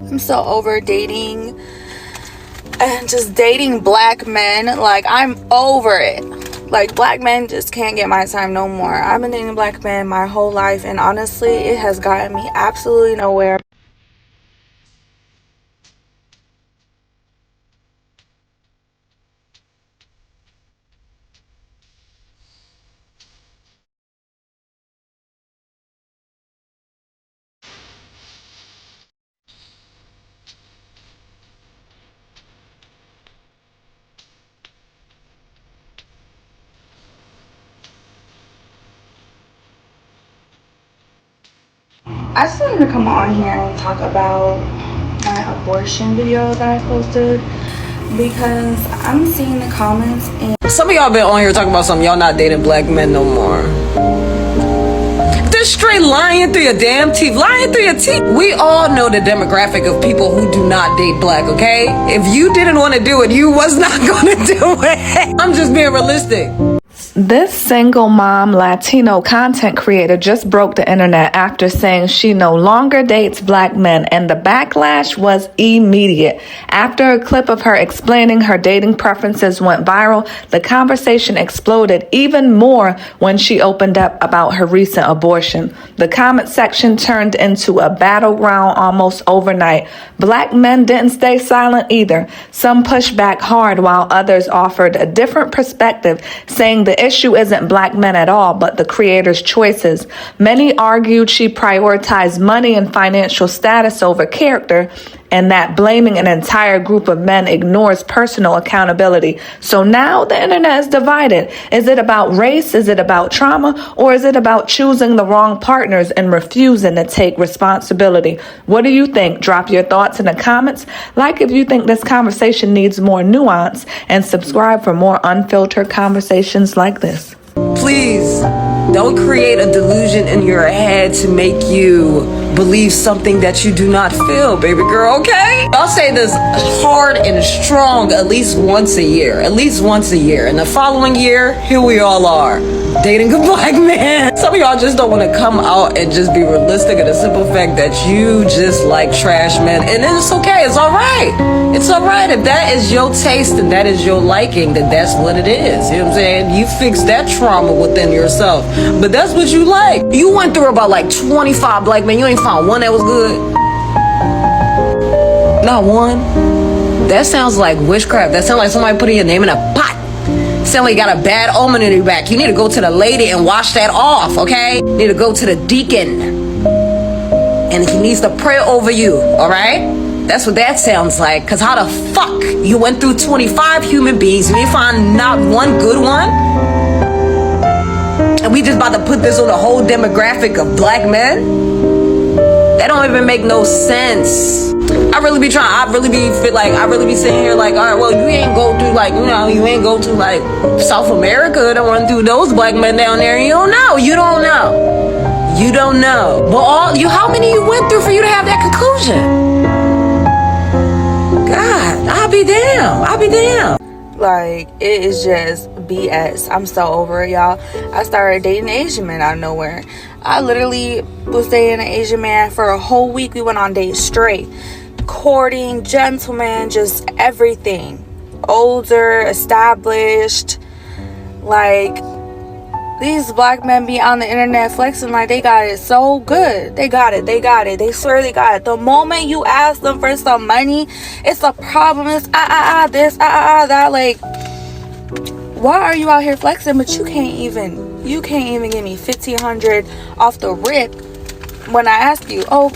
I'm so over dating and just dating black men. Like, I'm over it. Like, black men just can't get my time no more. I've been dating black men my whole life, and honestly, it has gotten me absolutely nowhere. I just wanted to come on here and talk about my abortion video that I posted, because I'm seeing the comments and some of y'all been on here talking about something. Y'all not dating black men no more. They're straight lying through your damn teeth. Lying through your teeth. We all know the demographic of people who do not date black, okay? If you didn't want to do it, you was not going to do it. I'm just being realistic. This single mom Latino content creator just broke the internet after saying she no longer dates black men, and the backlash was immediate. After a clip of her explaining her dating preferences went viral, the conversation exploded even more when she opened up about her recent abortion. The comment section turned into a battleground almost overnight. Black men didn't stay silent either. Some pushed back hard while others offered a different perspective, saying the issue isn't black men at all, but the creator's choices. Many argued she prioritized money and financial status over character, and that blaming an entire group of men ignores personal accountability. So now the internet is divided. Is it about race? Is it about trauma? Or is it about choosing the wrong partners and refusing to take responsibility? What do you think? Drop your thoughts in the comments. Like if you think this conversation needs more nuance, and subscribe for more unfiltered conversations like this. Please don't create a delusion in your head to make you believe something that you do not feel, baby girl, okay? I'll say this hard and strong at least once a year. At least once a year. And the following year, here we all are, dating a black man. Some of y'all just don't want to come out and just be realistic in the simple fact that you just like trash men. And it's okay. It's all right. It's all right. If that is your taste and that is your liking, then that's what it is. You know what I'm saying? You fix that trauma within yourself. But that's what you like. You went through about like 25 black men. You ain't found one that was good. Not one. That sounds like witchcraft. That sounds like somebody putting your name in a pot. Sound like you got a bad omen in your back. You need to go to the lady and wash that off, okay? You need to go to the deacon. And he needs to pray over you, all right? That's what that sounds like. Because how the fuck you went through 25 human beings and you find not one good one? And we just about to put this on the whole demographic of black men? That don't even make no sense. I really be sitting here like, all right, well, you ain't go through like, you ain't go to like South America. Don't run through those black men down there. You don't know. You don't know. But how many you went through for you to have that conclusion? God, I'll be damn. like, it is just BS. I'm so over it, y'all. I started dating an Asian man out of nowhere. I literally was dating an Asian man for a whole week. We went on dates straight. Courting, gentleman, just everything. Older, established. Like, these black men be on the internet flexing like they got it so good. They got it. They swear they got it. The moment you ask them for some money, it's a problem. It's this, that. Like, why are you out here flexing, but you can't even give me $1,500 off the rip when I ask you, oh,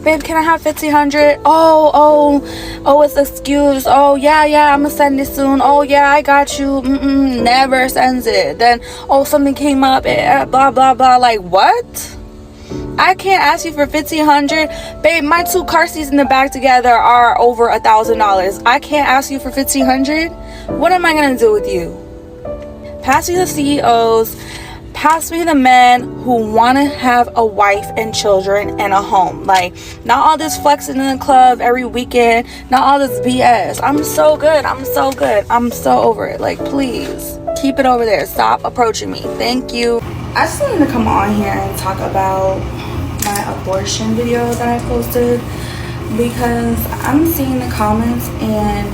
babe, can I have $1,500? Oh, it's excuse. Oh, yeah, I'm gonna send it soon. Oh, yeah, I got you. Never sends it. Then, oh, something came up, blah, blah, blah. Like, what? I can't ask you for $1,500. Babe, my 2 car seats in the back together are over $1,000. I can't ask you for $1,500. What am I gonna do with you? Pass me the CEOs. Pass me the men who want to have a wife and children and a home. Like, not all this flexing in the club every weekend. Not all this BS. I'm so good. I'm so over it. Like, please keep it over there. Stop approaching me. Thank you. I just wanted to come on here and talk about my abortion video that I posted, because I'm seeing the comments and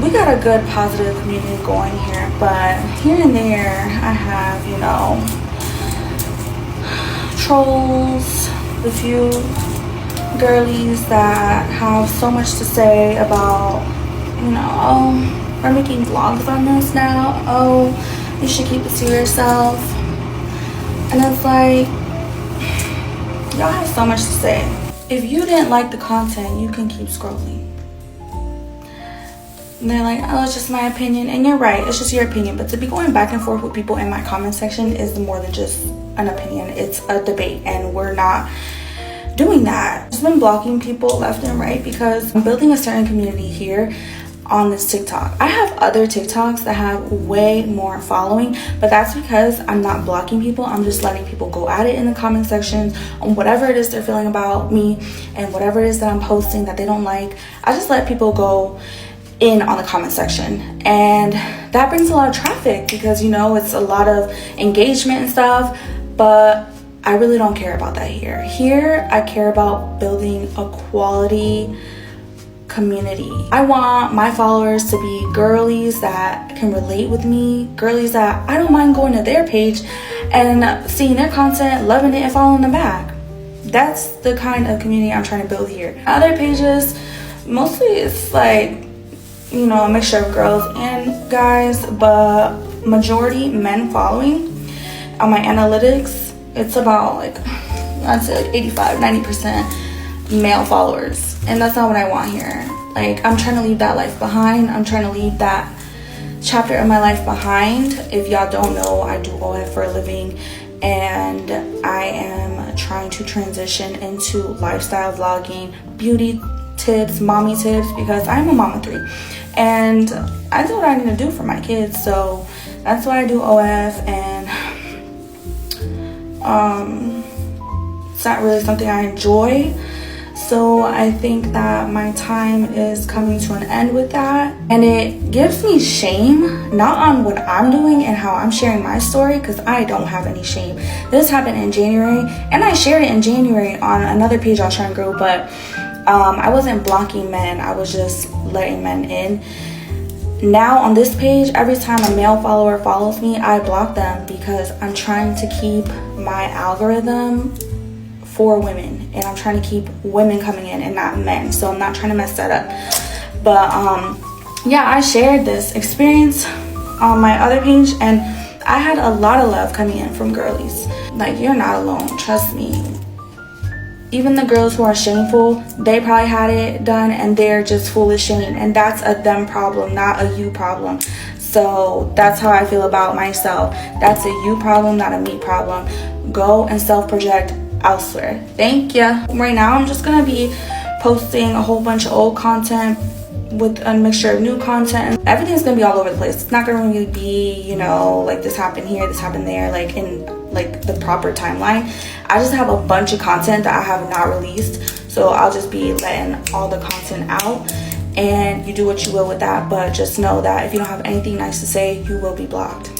we got a good positive community going here, but here and there I have, you know, trolls, a few girlies that have so much to say about, you know, oh, we're making vlogs on this now, oh, you should keep it to yourself. And it's like, y'all have so much to say. If you didn't like the content, you can keep scrolling. And they're like, oh, it's just my opinion. And you're right, it's just your opinion. But to be going back and forth with people in my comment section is more than just an opinion. It's a debate, and we're not doing that. I've just been blocking people left and right because I'm building a certain community here on this TikTok. I have other TikToks that have way more following, but that's because I'm not blocking people. I'm just letting people go at it in the comment section on whatever it is they're feeling about me and whatever it is that I'm posting that they don't like. I just let people go in on the comment section, and that brings a lot of traffic because, you know, it's a lot of engagement and stuff, but I really don't care about that here. Here, I care about building a quality community. I want my followers to be girlies that can relate with me, girlies that I don't mind going to their page and seeing their content, loving it, and following them back. That's the kind of community I'm trying to build here. Other pages, mostly it's like, you know, a mixture of girls and guys, but majority men following. On my analytics, it's about like, I'd say like 85-90% male followers, and that's not what I want here. Like, I'm trying to leave that life behind. I'm trying to leave that chapter of my life behind. If y'all don't know, I do OF for a living, and I am trying to transition into lifestyle vlogging, beauty tips, mommy tips, because I'm a mom of 3 and I do what I need to do for my kids. So that's why I do OF, and it's not really something I enjoy. So I think that my time is coming to an end with that, and it gives me shame, not on what I'm doing and how I'm sharing my story, because I don't have any shame. This happened in January, and I shared it in January on another page I was trying to grow, but I wasn't blocking men, I was just letting men in. Now on this page, every time a male follower follows me, I block them because I'm trying to keep my algorithm for women, and I'm trying to keep women coming in and not men, so I'm not trying to mess that up. But yeah, I shared this experience on my other page, and I had a lot of love coming in from girlies. Like, you're not alone, trust me. Even the girls who are shameful, they probably had it done and they're just full of shame, and that's a them problem, not a you problem. So that's how I feel about myself. That's a you problem, not a me problem. Go and self-project elsewhere. Thank you. Right now I'm just gonna be posting a whole bunch of old content with a mixture of new content. Everything's gonna be all over the place. It's not gonna really be, you know, like this happened here, this happened there, like in like the proper timeline. I just have a bunch of content that I have not released, so I'll just be letting all the content out, and you do what you will with that. But just know that if you don't have anything nice to say, you will be blocked.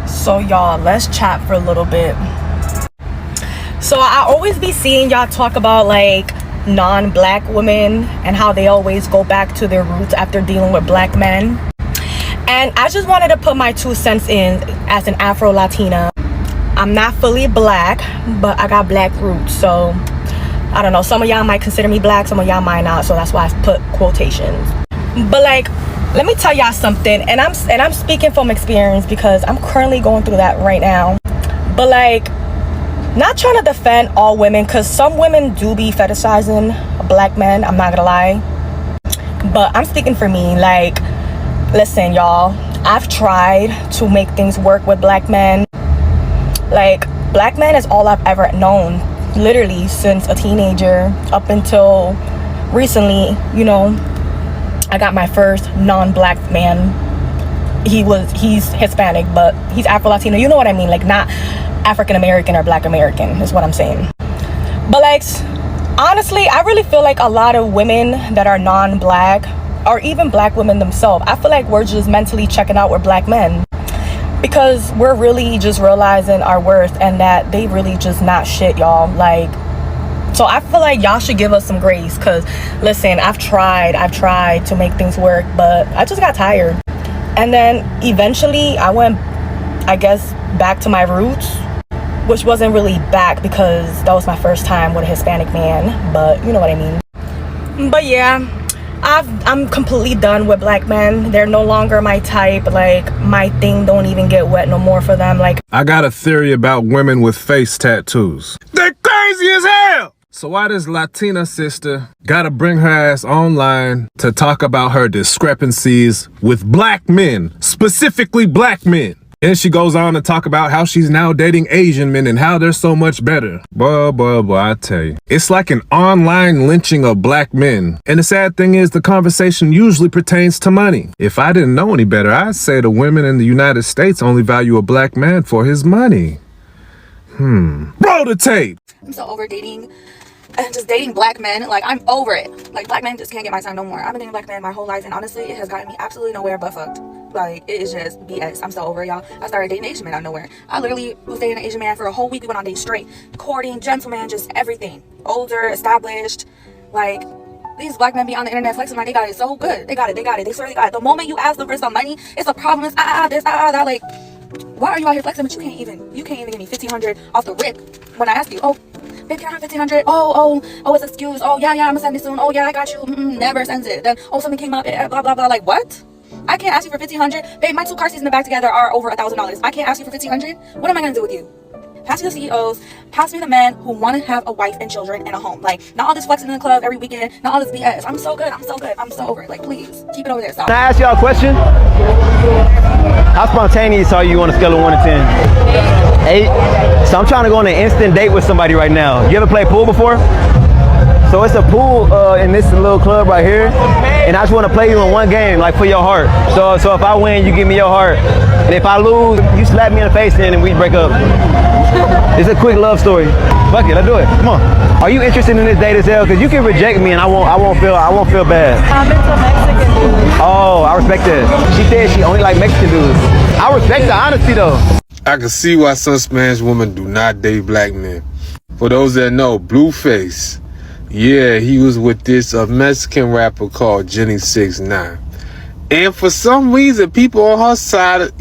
So y'all, let's chat for a little bit. So I always be seeing y'all talk about like non-black women and how they always go back to their roots after dealing with black men. And I just wanted to put my 2 cents in as an Afro-Latina. I'm not fully black, but I got black roots. So I don't know, some of y'all might consider me black, some of y'all might not, so that's why I put quotations. But like, let me tell y'all something, and I'm speaking from experience because I'm currently going through that right now. But like, not trying to defend all women, because some women do be fetishizing black men, I'm not gonna lie, but I'm speaking for me. Like, listen y'all, I've tried to make things work with black men. Like, black men is all I've ever known, literally since a teenager up until recently. You know, I got my first non-black man. He's Hispanic, but he's Afro-Latino, you know what I mean, like not African American or Black American is what I'm saying. But like, honestly, I really feel like a lot of women that are non-black, or even black women themselves, I feel like we're just mentally checking out with black men, because we're really just realizing our worth and that they really just not shit, y'all. Like, So I feel like y'all should give us some grace, because listen, I've tried to make things work, but I just got tired. And then eventually I went, I guess, back to my roots, which wasn't really back because that was my first time with a Hispanic man, but you know what I mean. But yeah, I'm completely done with black men. They're no longer my type. Like, my thing don't even get wet no more for them. Like, I got a theory about women with face tattoos. They're crazy as hell! So why does Latina sister gotta bring her ass online to talk about her discrepancies with black men, specifically black men? And she goes on to talk about how she's now dating Asian men and how they're so much better. Boy, I tell you. It's like an online lynching of black men. And the sad thing is the conversation usually pertains to money. If I didn't know any better, I'd say the women in the United States only value a black man for his money. Roll the tape! I'm so over dating and just dating black men. Like, I'm over it. Like, black men just can't get my time no more. I've been dating black men my whole life, and honestly, it has gotten me absolutely nowhere but fucked. Like, it is just BS. I'm so over it, y'all. I started dating Asian men out of nowhere. I literally was dating an Asian man for a whole week. We went on dates straight. Courting, gentleman, just everything. Older, established. Like, these black men be on the internet flexing like they got it so good. They got it. They swear they got it. The moment you ask them for some money, it's a problem. It's this, that. Like, why are you out here flexing? But you can't even give me $1,500 off the rip when I ask you. Oh, babe, can I have $1,500? Oh, it's an excuse. Oh, yeah, I'm gonna send it soon. Oh, yeah, I got you. Never sends it. Then, oh, something came up. Blah, blah, blah. Like, what? I can't ask you for $1,500. Babe, my 2 car seats in the back together are over $1,000. I can't ask you for $1,500. What am I gonna do with you? Pass me the CEOs. Pass me the men who want to have a wife and children and a home. Like, not all this flexing in the club every weekend. Not all this BS. I'm so good. I'm so over it. Like, please keep it over there. Stop. Can I ask y'all a question? How spontaneous are you on a scale of 1 to 10? 8. So I'm trying to go on an instant date with somebody right now. You ever played pool before? So it's a pool in this little club right here, and I just want to play you in one game, like for your heart. So if I win, you give me your heart, and if I lose, you slap me in the face and we break up. It's a quick love story. Fuck it, let's do it. Come on. Are you interested in this date as hell? Because you can reject me and I won't feel bad. I'm into Mexican dudes. Oh, I respect that. She said she only like Mexican dudes. I respect the honesty though. I can see why some Spanish women do not date black men. For those that know, Blueface, yeah, he was with this Mexican rapper called Jenny 6ix9ine. And for some reason, people on her side,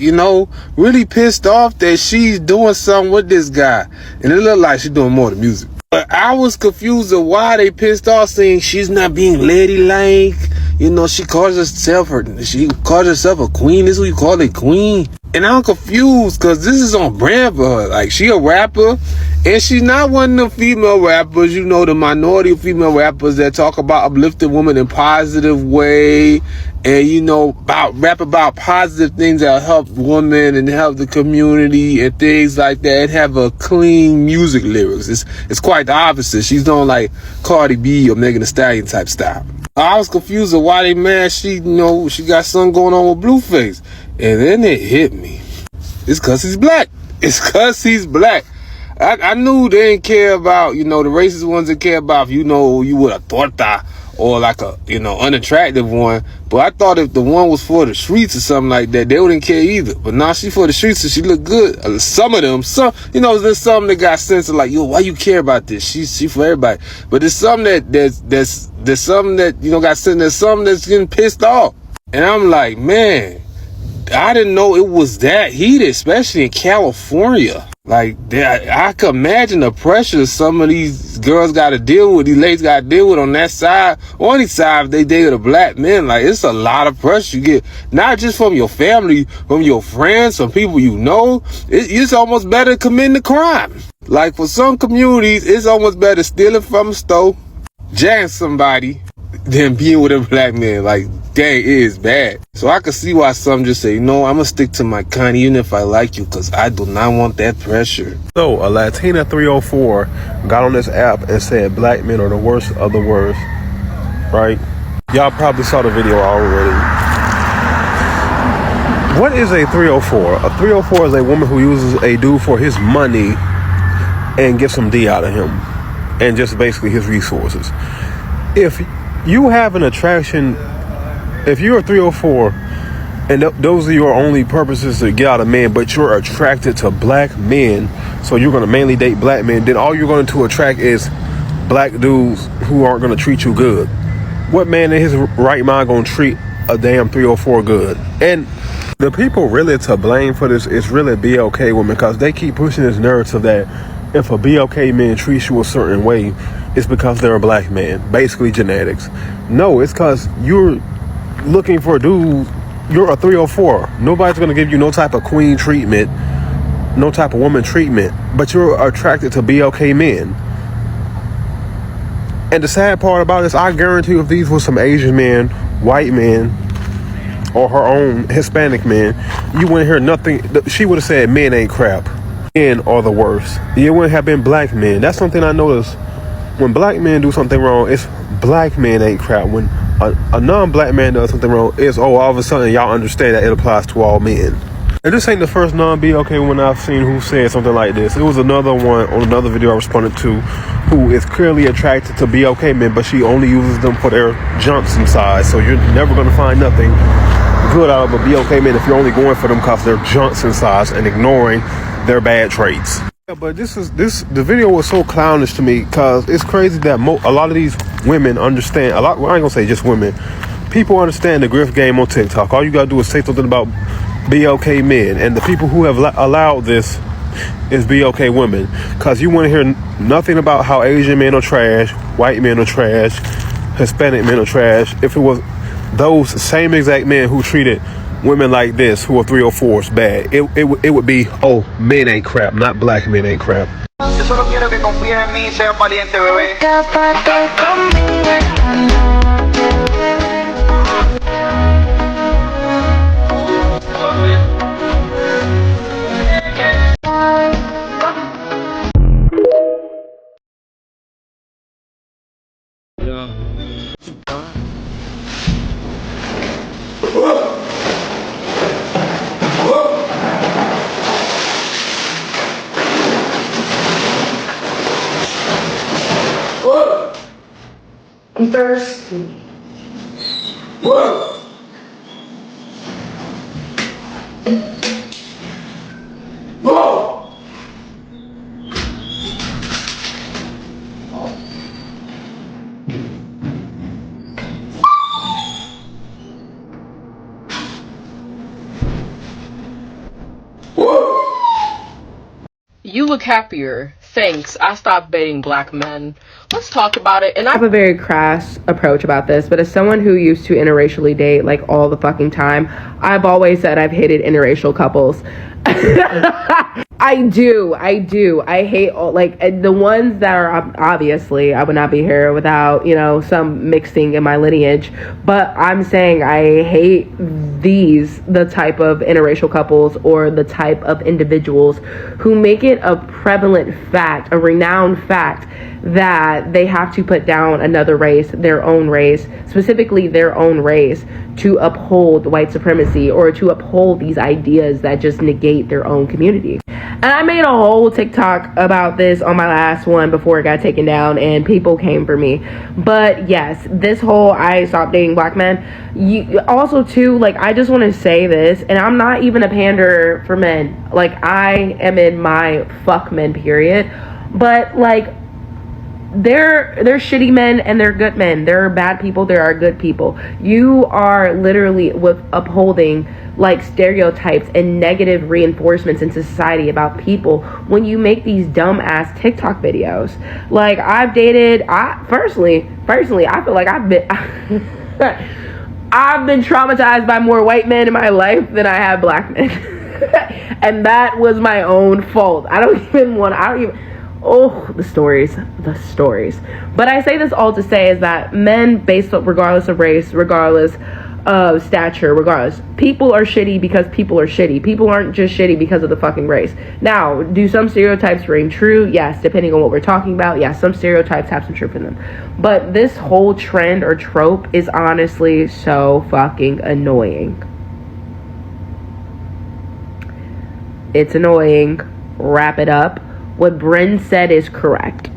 really pissed off that she's doing something with this guy. And it looked like she's doing more than music. But I was confused of why they pissed off, saying she's not being ladylike. She calls herself a queen. This is what you call a queen. And I'm confused because this is on brand for her. Like, she a rapper, and she's not one of the female rappers, the minority of female rappers that talk about uplifting women in a positive way, and rap about positive things that help women and help the community and things like that. Have a clean music lyrics. It's quite the opposite. She's doing like Cardi B or Megan Thee Stallion type style. I was confused of why they mad. She got something going on with Blueface. And then it hit me. It's cause he's black. I knew they didn't care about, the racist ones that care about if you with a torta or like a, unattractive one. But I thought if the one was for the streets or something like that, they wouldn't care either. But now she for the streets and she look good. Some of them, there's some that got sense of like, yo, why you care about this? She for everybody. But there's some there's some that, got sense. There's some that's getting pissed off. And I'm like, man, I didn't know it was that heated, especially in California. Like, I could imagine the pressure some of these girls got to deal with, these ladies got to deal with on that side, on any side if they dated a black man. Like, it's a lot of pressure you get, not just from your family, from your friends, from people it's almost better committing a crime. Like, for some communities, it's almost better stealing from a store, jacking somebody, than being with a black man. Like, dang, it is bad. So I can see why some just say, I'm gonna stick to my kind even if I like you, because I do not want that pressure. So a Latina 304 got on this app and said black men are the worst of the worst, right? Y'all probably saw the video already. What is a 304? A 304 is a woman who uses a dude for his money and gets some D out of him and just basically his resources. If you have an attraction, if you're a 304 and those are your only purposes to get out of men, but you're attracted to black men, so you're going to mainly date black men, then all you're going to attract is black dudes who aren't gonna treat you good. What man in his right mind gonna treat a damn 304 good? And the people really to blame for this is really BLK women, because they keep pushing this narrative that if a BLK man treats you a certain way, it's because they're a black man, basically genetics. No, it's because you're looking for a dude. You're a 304. Nobody's gonna give you no type of queen treatment, no type of woman treatment, but you're attracted to BLK men. And the sad part about this, I guarantee you, if these were some Asian men, white men, or her own Hispanic men, you wouldn't hear nothing. She would have said men ain't crap. Men are the worst. It wouldn't have been black men. That's something I noticed. When black men do something wrong, it's black men ain't crap. When a non-black man does something wrong, it's, oh, all of a sudden y'all understand that it applies to all men. And this ain't the first non-BLK one I've seen who said something like this. It was another one on another video I responded to who is clearly attracted to BLK men, but she only uses them for their Johnson size. So you're never going to find nothing good out of a BLK man if you're only going for them because they're Johnson size and ignoring their bad traits. Yeah, but the video was so clownish to me, because it's crazy that a lot of these women understand, well, I ain't gonna say just women, people understand the grift game on TikTok. All you gotta do is say something about BLK men, and the people who have allowed this is BLK women, because you want to hear nothing about how Asian men are trash, white men are trash, Hispanic men are trash. If it was those same exact men who treated women like this, who are 304s, bad, it would be, oh, men ain't crap, not black men ain't crap. Yo solo quiero que confíes en mí y seas valiente, bebé. I'm thirsty. You look happier. Thanks. I stopped dating black men. Let's talk about it. And I have a very crass approach about this, but as someone who used to interracially date like all the fucking time, I've always said I've hated interracial couples. I do. I hate all, like, the ones that are, obviously I would not be here without, you know, some mixing in my lineage, but I'm saying I hate the type of interracial couples or the type of individuals who make it a prevalent fact, a renowned fact, that they have to put down another race, their own race, specifically their own race, to uphold white supremacy or to uphold these ideas that just negate their own community. And I made a whole TikTok about this on my last one before it got taken down, and people came for me. But yes, this whole I stopped dating black men, also too, like, I just want to say this, and I'm not even a panderer for men. Like, I am in my fuck men period, but like, they're shitty men and they're good men. There are bad people, there are good people. You are literally upholding like stereotypes and negative reinforcements in society about people when you make these dumb ass TikTok videos. Like, I've dated, personally, I feel like I've been I've been traumatized by more white men in my life than I have black men. And that was my own fault. The stories. But I say this all to say is that men, regardless of race, regardless of stature, regardless, people are shitty because people are shitty. People aren't just shitty because of the fucking race. Now, do some stereotypes ring true? Yes, depending on what we're talking about. Yes, some stereotypes have some truth in them. But this whole trend or trope is honestly so fucking annoying. It's annoying. Wrap it up. What Bryn said is correct.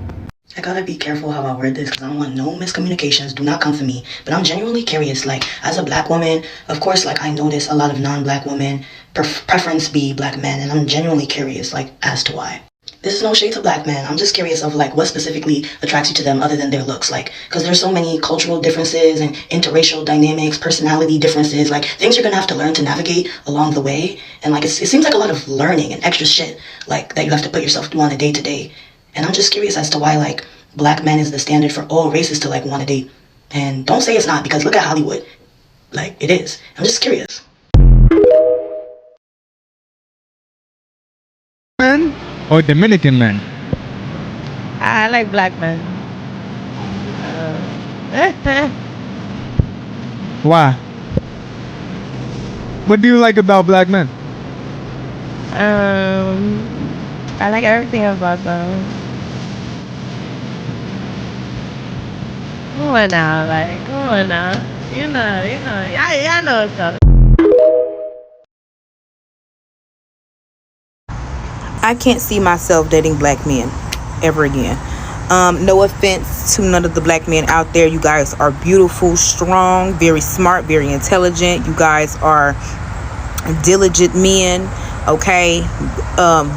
I gotta be careful how I word this because I don't want no miscommunications. Do not come for me. But I'm genuinely curious, like, as a black woman, of course, like, I notice a lot of non-black women preference be black men, and I'm genuinely curious, like, as to why. this is no shade to black men. I'm just curious of like what specifically attracts you to them other than their looks, like because there's so many cultural differences and interracial dynamics, personality differences, like things you're gonna have to learn to navigate along the way. And like it seems like a lot of learning and extra shit like that you have to put yourself through on a day-to-day. And I'm just curious as to why like black men is the standard for all races to like want to date. And don't say it's not, because look at Hollywood. Like it is. I'm just curious. Men or Dominican men? I like black men. Why? What do you like about black men? I like everything about them. Come on now, like, come on now. You know, I know it's up. I can't see myself dating black men ever again. No offense to none of the black men out there. You guys are beautiful, strong, very smart, very intelligent. You guys are diligent men, okay?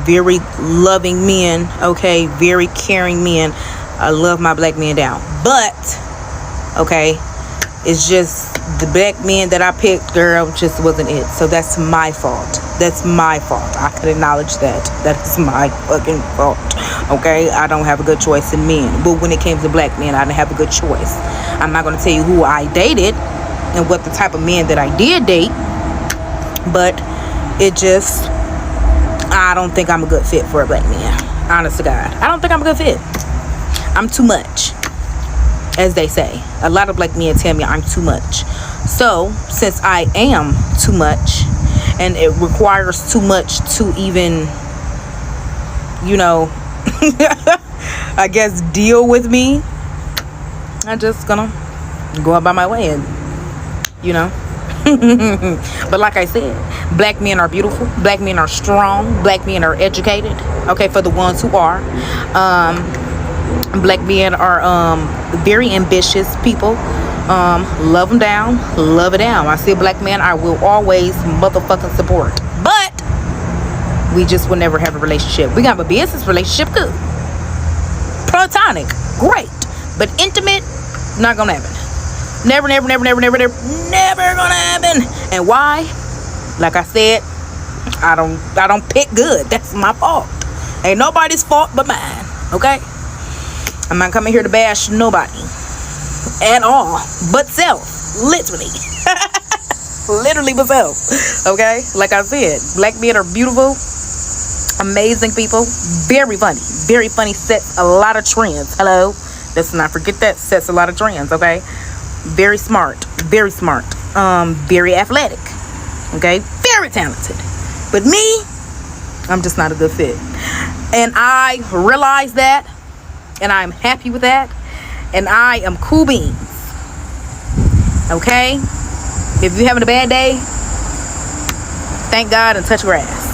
Very loving men, okay? Very caring men. I love my black men down. But, okay, it's just the black men that I picked, girl, just wasn't it. So that's my fault. That's my fault. I can acknowledge that. That is my fucking fault. Okay? I don't have a good choice in men. But when it came to black men, I didn't have a good choice. I'm not going to tell you who I dated and what the type of men that I did date. But it just, I don't think I'm a good fit for a black man. Honest to God. I don't think I'm a good fit. I'm too much, as they say. A lot of black men tell me I'm too much. So, since I am too much, and it requires too much to even, you know, I guess deal with me, I'm just gonna go about my way and, you know. But like I said, black men are beautiful, black men are strong, black men are educated, okay, for the ones who are. Black men are very ambitious people. Love them down, love it down. I see a black man, I will always motherfucking support. But we just will never have a relationship. We can have a business relationship, good. Platonic, great. But intimate, not gonna happen. Never gonna happen. And why? Like I said, I don't pick good. That's my fault. Ain't nobody's fault but mine. Okay? I'm not coming here to bash nobody at all but self. Literally. Literally but self. Okay? Like I said, black men are beautiful, amazing people, very funny, sets a lot of trends. Hello? Let's not forget that. Sets a lot of trends. Okay? Very smart, very athletic, okay, very talented. But me, I'm just not a good fit, and I realize that, and I'm happy with that, and I am cool beans. Okay, if you're having a bad day, thank God and touch grass.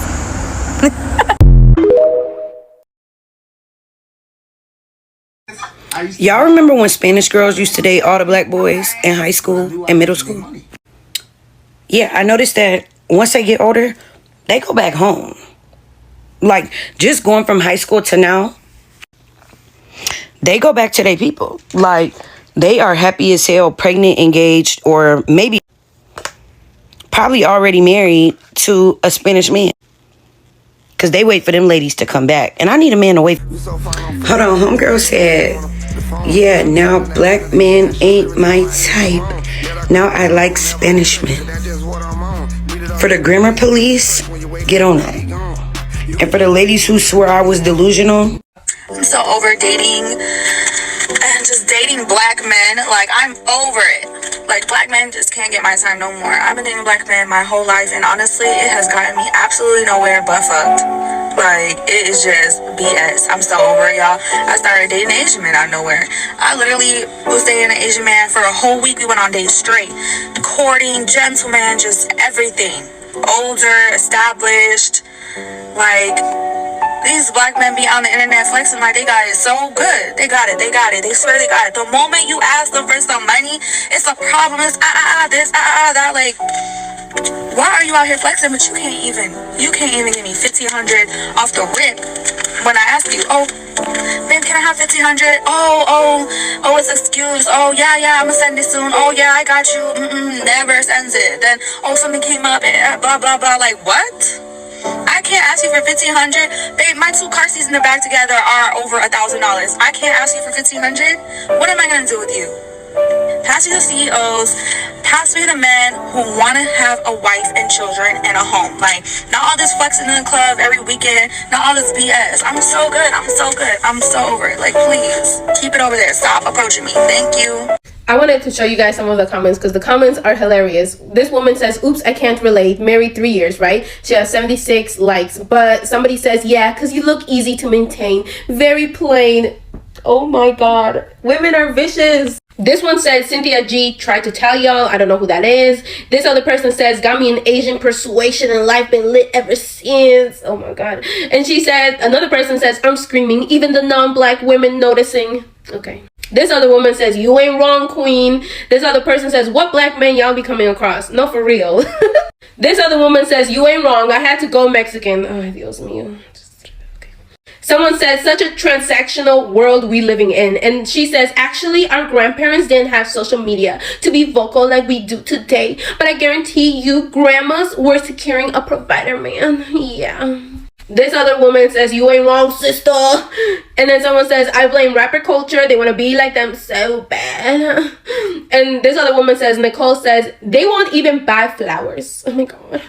Y'all remember when Spanish girls used to date all the black boys in high school and middle school? Yeah, I noticed that once they get older, they go back home. Like, just going from high school to now, they go back to their people. Like, they are happy as hell, pregnant, engaged, or maybe probably already married to a Spanish man. Because they wait for them ladies to come back. And I need a man to wait. Hold on, homegirl said, yeah, now black men ain't my type. Now I like Spanish men. For the grammar police, get on that. And for the ladies who swear I was delusional, I'm so over dating and just dating black men. Like, I'm over it. Like, black men just can't get my time no more. I've been dating black men my whole life, and honestly, it has gotten me absolutely nowhere but fucked. Like, it is just BS. I'm so over it, y'all. I started dating an Asian man out of nowhere. I literally was dating an Asian man for a whole week. We went on dates straight. Courting, gentleman, just everything. Older, established. Like, these black men be on the internet flexing like they got it so good. They got it. They swear they got it. The moment you ask them for some money, it's a problem. It's this, that. Like, why are you out here flexing? But you can't even give me $1,500 off the rip. when I ask you, oh, babe, can I have 1,500? Oh, it's excused. Oh, yeah, I'm gonna send it soon. Oh, yeah, I got you. Never sends it. Then, oh, something came up and blah, blah, blah. Like, what? I can't ask you for 1,500. Babe, my 2 car seats in the back together are over $1,000. I can't ask you for 1,500. What am I gonna do with you? Pass me the CEOs. Pass me the men who want to have a wife and children and a home. Like, not all this flexing in the club every weekend. Not all this BS. I'm so good. I'm so over it. Like, please keep it over there. Stop approaching me. Thank you. I wanted to show you guys some of the comments because the comments are hilarious. This woman says, oops, I can't relate. Married 3 years, right? She has 76 likes. But somebody says, yeah, because you look easy to maintain. Very plain. Oh my God. Women are vicious. This one says, Cynthia G tried to tell y'all. I don't know who that is. This other person says, got me an Asian persuasion and life been lit ever since. Oh my God. And she said, another person says, I'm screaming. Even the non-black women noticing. Okay. This other woman says, you ain't wrong, queen. This other person says, what black men y'all be coming across? No, for real. This other woman says, you ain't wrong. I had to go Mexican. Oh, Dios mío. Someone says, such a transactional world we living in. And she says, actually, our grandparents didn't have social media to be vocal like we do today. But I guarantee you, grandmas were securing a provider man. Yeah. This other woman says, you ain't wrong, sister. And then someone says, I blame rapper culture. They want to be like them so bad. And this other woman says, Nicole says, they won't even buy flowers. Oh my God.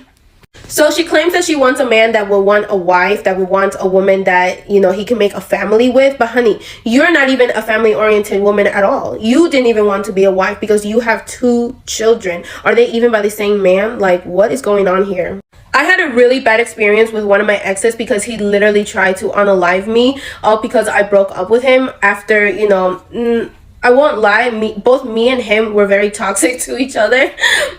So she claims that she wants a man that will want a wife, that will want a woman that, you know, he can make a family with. But honey, you're not even a family-oriented woman at all. You didn't even want to be a wife because you have 2 children. Are they even by the same man? Like, what is going on here? I had a really bad experience with one of my exes because he literally tried to unalive me, all because I broke up with him after, you know, I won't lie, both me and him were very toxic to each other,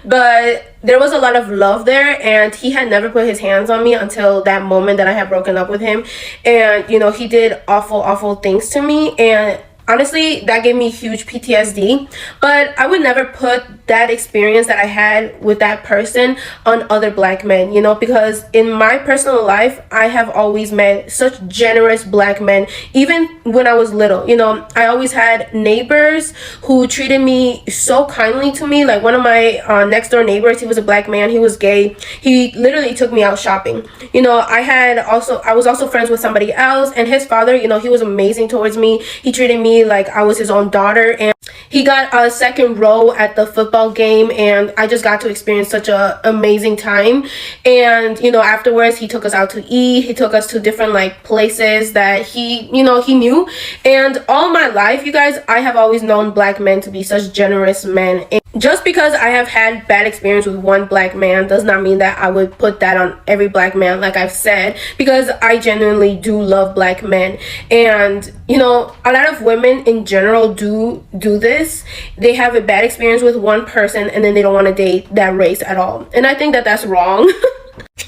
but there was a lot of love there, and he had never put his hands on me until that moment that I had broken up with him. And, you know, he did awful things to me, and honestly, that gave me huge PTSD. But I would never put that experience that I had with that person on other black men, you know, because in my personal life, I have always met such generous black men, even when I was little. You know, I always had neighbors who treated me so kindly to me. Like one of my next door neighbors, he was a black man, he was gay. He literally took me out shopping. You know, I was also friends with somebody else, and his father, you know, he was amazing towards me. He treated me like I was his own daughter, and he got a second row at the football game, and I just got to experience such a amazing time. And, you know, afterwards he took us out to eat. He took us to different like places that he, you know, he knew. And all my life, you guys, I have always known black men to be such generous men. And just because I have had bad experience with one black man does not mean that I would put that on every black man, like I've said, because I genuinely do love black men. And, you know, a lot of women in general do this. They have a bad experience with one person and then they don't want to date that race at all. And I think that that's wrong.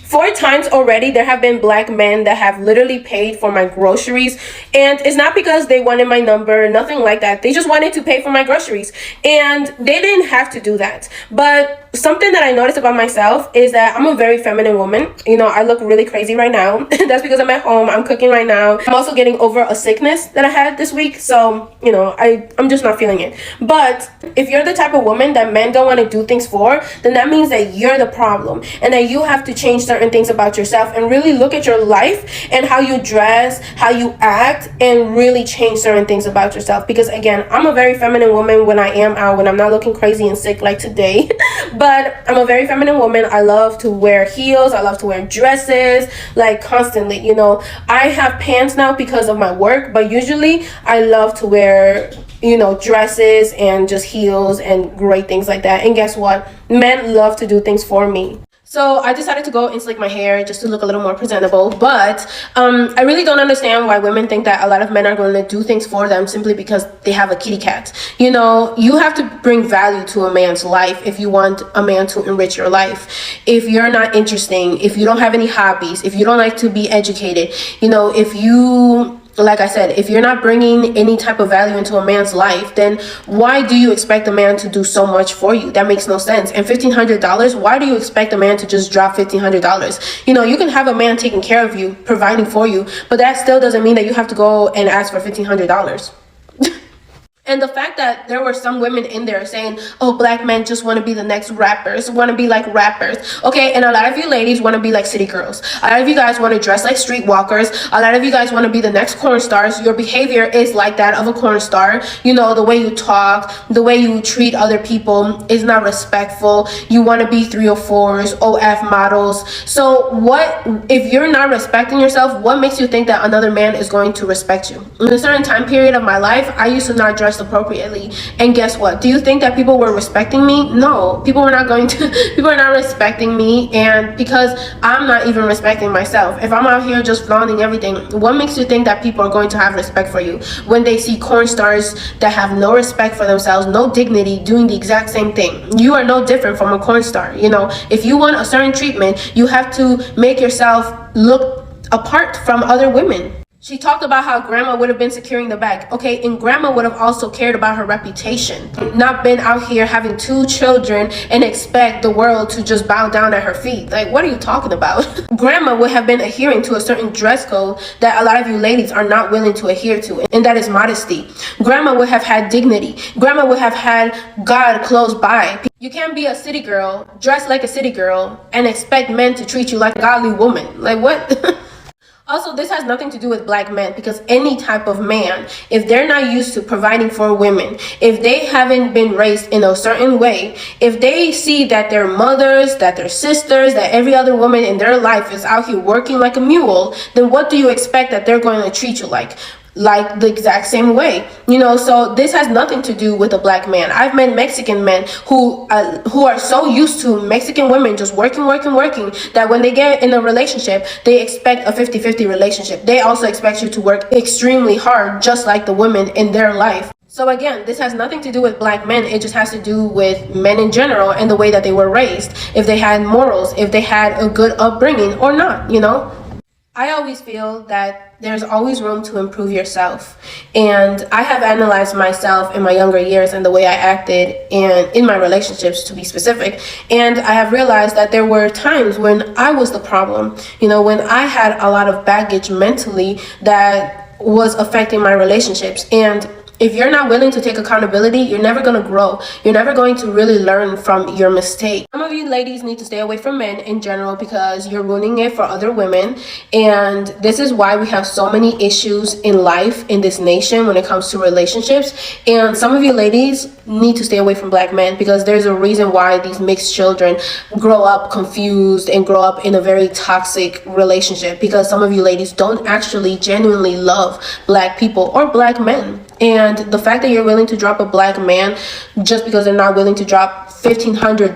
4 times already there have been black men that have literally paid for my groceries, and it's not because they wanted my number, nothing like that. They just wanted to pay for my groceries, and they didn't have to do that. But something that I noticed about myself is that I'm a very feminine woman. You know, I look really crazy right now. That's because I'm at home, I'm cooking right now. I'm also getting over a sickness that I had this week, so, you know, I'm just not feeling it. But if you're the type of woman that men don't want to do things for, then that means that you're the problem, and that you have to change certain things about yourself and really look at your life and how you dress, how you act, and really change certain things about yourself. Because again, I'm a very feminine woman when I am out, when I'm not looking crazy and sick like today. But I'm a very feminine woman. I love to wear heels, I love to wear dresses, like constantly. You know, I have pants now because of my work, but usually I love to wear, you know, dresses and just heels and great things like that. And guess what? Men love to do things for me. So I decided to go and slick my hair just to look a little more presentable. But I really don't understand why women think that a lot of men are going to do things for them simply because they have a kitty cat. You know, you have to bring value to a man's life if you want a man to enrich your life. If you're not interesting, if you don't have any hobbies, if you don't like to be educated, you know, if you like I said, if you're not bringing any type of value into a man's life, then why do you expect a man to do so much for you? That makes no sense. And $1,500, why do you expect a man to just drop $1,500? You know, you can have a man taking care of you, providing for you, but that still doesn't mean that you have to go and ask for $1,500. And the fact that there were some women in there saying, oh, black men just want to be the next rappers, want to be like rappers. Okay, and a lot of you ladies want to be like city girls. A lot of you guys want to dress like streetwalkers. A lot of you guys want to be the next porn stars. Your behavior is like that of a porn star. You know, the way you talk, the way you treat other people is not respectful. You want to be 304s, OF models. So what, if you're not respecting yourself, what makes you think that another man is going to respect you? In a certain time period of my life, I used to not dress appropriately, and guess what? Do you think that people were respecting me? No, people were not people are not respecting me, and because I'm not even respecting myself. If I'm out here just flaunting everything, what makes you think that people are going to have respect for you when they see porn stars that have no respect for themselves, no dignity, doing the exact same thing? You are no different from a porn star. You know, if you want a certain treatment, you have to make yourself look apart from other women. She talked about how grandma would have been securing the bag. Okay, and grandma would have also cared about her reputation. Not been out here having 2 children and expect the world to just bow down at her feet. Like, what are you talking about? Grandma would have been adhering to a certain dress code that a lot of you ladies are not willing to adhere to, and that is modesty. Grandma would have had dignity. Grandma would have had God close by. You can't be a city girl, dress like a city girl, and expect men to treat you like a godly woman. Like, what? Also, this has nothing to do with black men, because any type of man, if they're not used to providing for women, if they haven't been raised in a certain way, if they see that their mothers, that their sisters, that every other woman in their life is out here working like a mule, then what do you expect that they're going to treat you like? Like the exact same way, you know. So this has nothing to do with a black man. I've met Mexican men who are so used to Mexican women just working that when they get in a relationship, they expect a 50-50 relationship. They also expect you to work extremely hard, just like the women in their life. So again, this has nothing to do with black men. It just has to do with men in general and the way that they were raised, if they had morals, if they had a good upbringing or not, you know. I always feel that there's always room to improve yourself, and I have analyzed myself in my younger years and the way I acted and in my relationships, to be specific, and I have realized that there were times when I was the problem, you know, when I had a lot of baggage mentally that was affecting my relationships. And if you're not willing to take accountability, you're never going to grow. You're never going to really learn from your mistake. Some of you ladies need to stay away from men in general because you're ruining it for other women. And this is why we have so many issues in life in this nation when it comes to relationships. And some of you ladies need to stay away from black men, because there's a reason why these mixed children grow up confused and grow up in a very toxic relationship, because some of you ladies don't actually genuinely love black people or black men. And the fact that you're willing to drop a black man just because they're not willing to drop $1,500